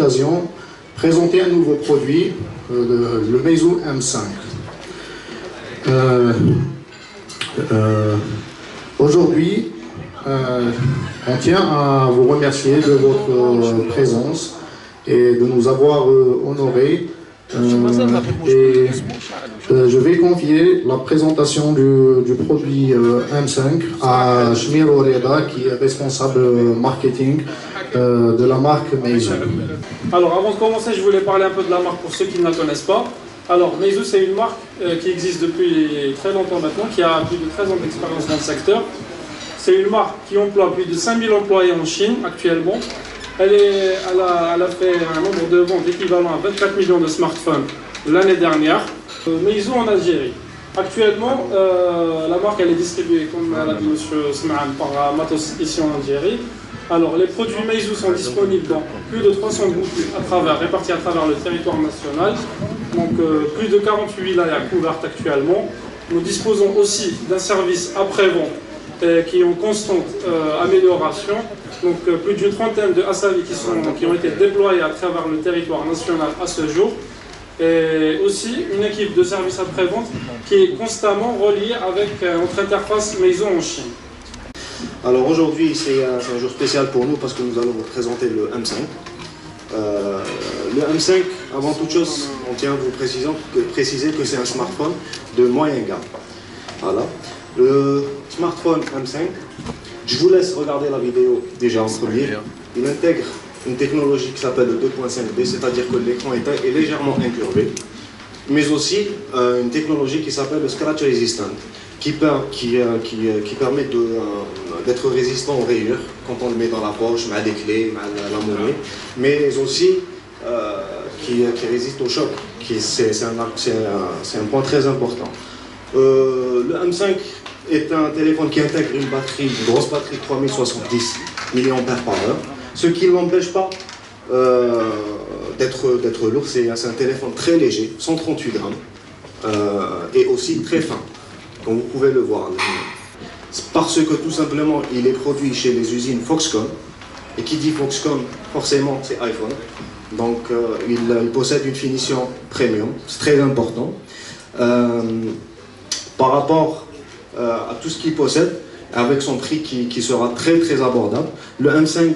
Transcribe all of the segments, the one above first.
occasion présenter un nouveau produit, le Meizu M5. Aujourd'hui, on tient à vous remercier de votre présence et de nous avoir honorés. Je vais confier la présentation du produit M5 à Shmir Oreda, qui est responsable marketing de la marque Meizu. Alors avant de commencer, je voulais parler un peu de la marque pour ceux qui ne la connaissent pas. Alors Meizu, c'est une marque qui existe depuis très longtemps maintenant, qui a plus de 13 ans d'expérience dans le secteur. C'est une marque qui emploie plus de 5000 employés en Chine actuellement. Elle a fait un nombre de ventes équivalent à 24 millions de smartphones l'année dernière. Meizu en Algérie. Actuellement, la marque elle est distribuée, comme l'a dit M. Smaan, par Matos ici en Algérie. Alors, les produits Meizu sont disponibles dans plus de 300 boutiques réparties à travers le territoire national. Donc, plus de 48 wilayas couvertes actuellement. Nous disposons aussi d'un service après-vente qui est en constante amélioration. Donc plus d'une trentaine de ASAVI qui ont été déployés à travers le territoire national à ce jour. Et aussi une équipe de service après-vente qui est constamment reliée avec notre interface Meizu en Chine. Alors aujourd'hui c'est un jour spécial pour nous parce que nous allons vous présenter le M5. Le M5, avant toute chose, on tient à vous préciser que c'est un smartphone de moyenne gamme. Voilà. Le smartphone M5, je vous laisse regarder la vidéo déjà en premier. Il intègre une technologie qui s'appelle le 2.5D, c'est-à-dire que l'écran est légèrement incurvé, mais aussi une technologie qui s'appelle le Scratch Resistant, qui permet d'être résistant aux rayures quand on le met dans la poche, à des clés, à la monnaie, mais aussi qui résiste au choc. C'est un point très important. Le M5 est un téléphone qui intègre une grosse batterie de 3070 mAh, ce qui ne l'empêche pas d'être lourd. C'est un téléphone très léger, 138 grammes, et aussi très fin, comme vous pouvez le voir. Parce que tout simplement, il est produit chez les usines Foxconn, et qui dit Foxconn, forcément, c'est iPhone. Donc, il possède une finition premium, c'est très important. Par rapport à tout ce qu'il possède, avec son prix qui sera très très abordable. Le M5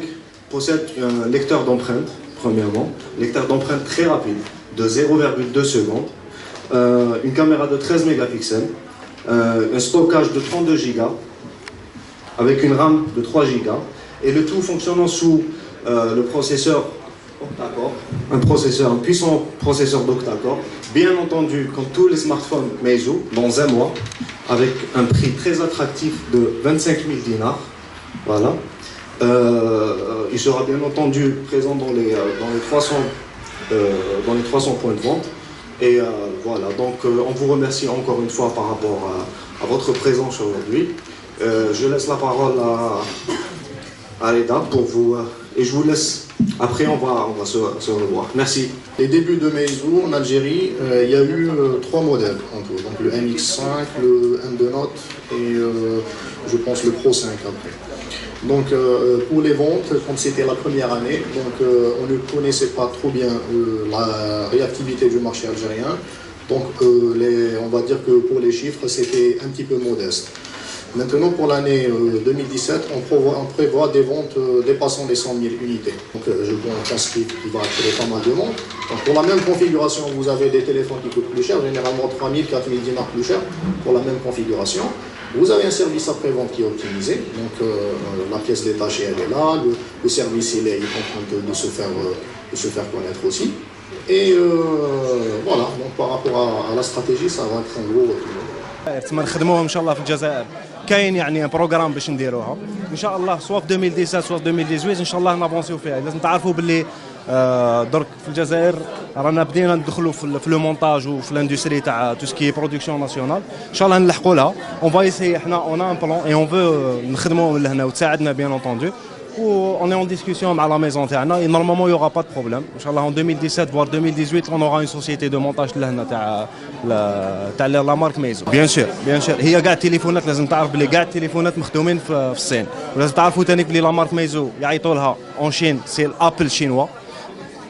possède un lecteur d'empreintes, premièrement, lecteur d'empreintes très rapide, de 0,2 secondes, une caméra de 13 mégapixels, un stockage de 32 Go, avec une RAM de 3 Go, et le tout fonctionnant sous le processeur octa-core, un puissant processeur d'octa-core, bien entendu comme tous les smartphones Meizu, dans un mois, avec un prix très attractif de 25 000 dinars. Voilà. Il sera bien entendu présent dans les 300 points de vente. Et voilà, donc on vous remercie encore une fois par rapport à votre présence aujourd'hui. Je laisse la parole à Reda pour vous, et je vous laisse. Après, on va se revoir. Merci. Les débuts de Meizu en Algérie, il y a eu 3 modèles en tout. Donc le MX5, le M2 Note et je pense le Pro 5 après. Donc pour les ventes, comme c'était la première année, donc on ne connaissait pas trop bien la réactivité du marché algérien. Donc on va dire que pour les chiffres, c'était un petit peu modeste. Maintenant, pour l'année 2017, on prévoit des ventes dépassant les 100 000 unités. Donc, je pense qu'il va attirer pas mal de monde. Donc, pour la même configuration, vous avez des téléphones qui coûtent plus cher, généralement 3 000, 4 000 dinars plus cher pour la même configuration. Vous avez un service après-vente qui est optimisé. Donc, la pièce détachée, elle est là. Le service, il est en train de se faire connaître aussi. Et voilà, donc par rapport à la stratégie, ça va être un gros. تما نخدموها ان شاء الله في الجزائر. كاين يعني بروغرام باش نديروها ان شاء الله سواء في 2017 سواء في 2018 ان شاء الله نافونسيو فيها. لازم تعرفوا باللي درك في الجزائر رانا بدينا ندخلوا في لو مونتاج وفي الاندستري تاع تو سكي برودكسيون ناسيونال. ان شاء الله نلحقوا لها. اون فا ايسي حنا اون ان بلان اي اون فو نخدموا لهنا وتساعدنا بيان انتوندو. On est en discussion avec la maison تاعنا et normalement il y aura pas de problème. Inch'Allah en 2017 voire 2018 on aura une société de montage لهنا تاع la marque Meizu. Bien sûr. هي كاع التليفونات لازم تعرف بلي كاع التليفونات مخدومين في الصين. ولازم تعرفوا ثاني بلي la marque Meizu يعيطوا لها en Chine c'est l'Apple chinois.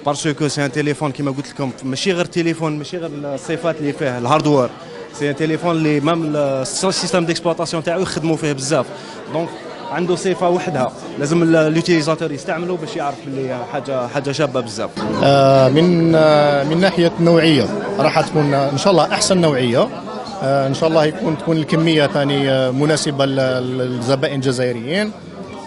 باسكو سي ان تليفون كيما قلت لكم ماشي غير تليفون، ماشي غير الصفات اللي فيه الهاردوير، سي ان تليفون اللي مام السيستم ديكسبلوطاسيون تاعو يخدموا فيه بزاف، دونك عنده صفه وحدها لازم اليوتيليزاتور يستعملوا باش يعرف باللي حاجه شابه بزاف. من ناحيه النوعيه راح تكون ان شاء الله احسن نوعيه، ان شاء الله تكون الكميه ثاني مناسبه للزبائن الجزائريين،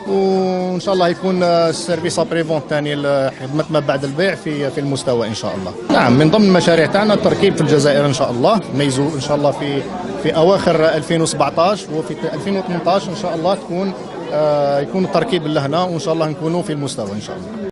وان شاء الله يكون السيرفيس ابري فونت ثاني خدمه ما بعد البيع في المستوى ان شاء الله. نعم، من ضمن المشاريع تاعنا التركيب في الجزائر ان شاء الله، ميزو ان شاء الله في اواخر 2017 وفي 2018 ان شاء الله يكون التركيب لهنا، وان شاء الله نكونوا في المستوى ان شاء الله.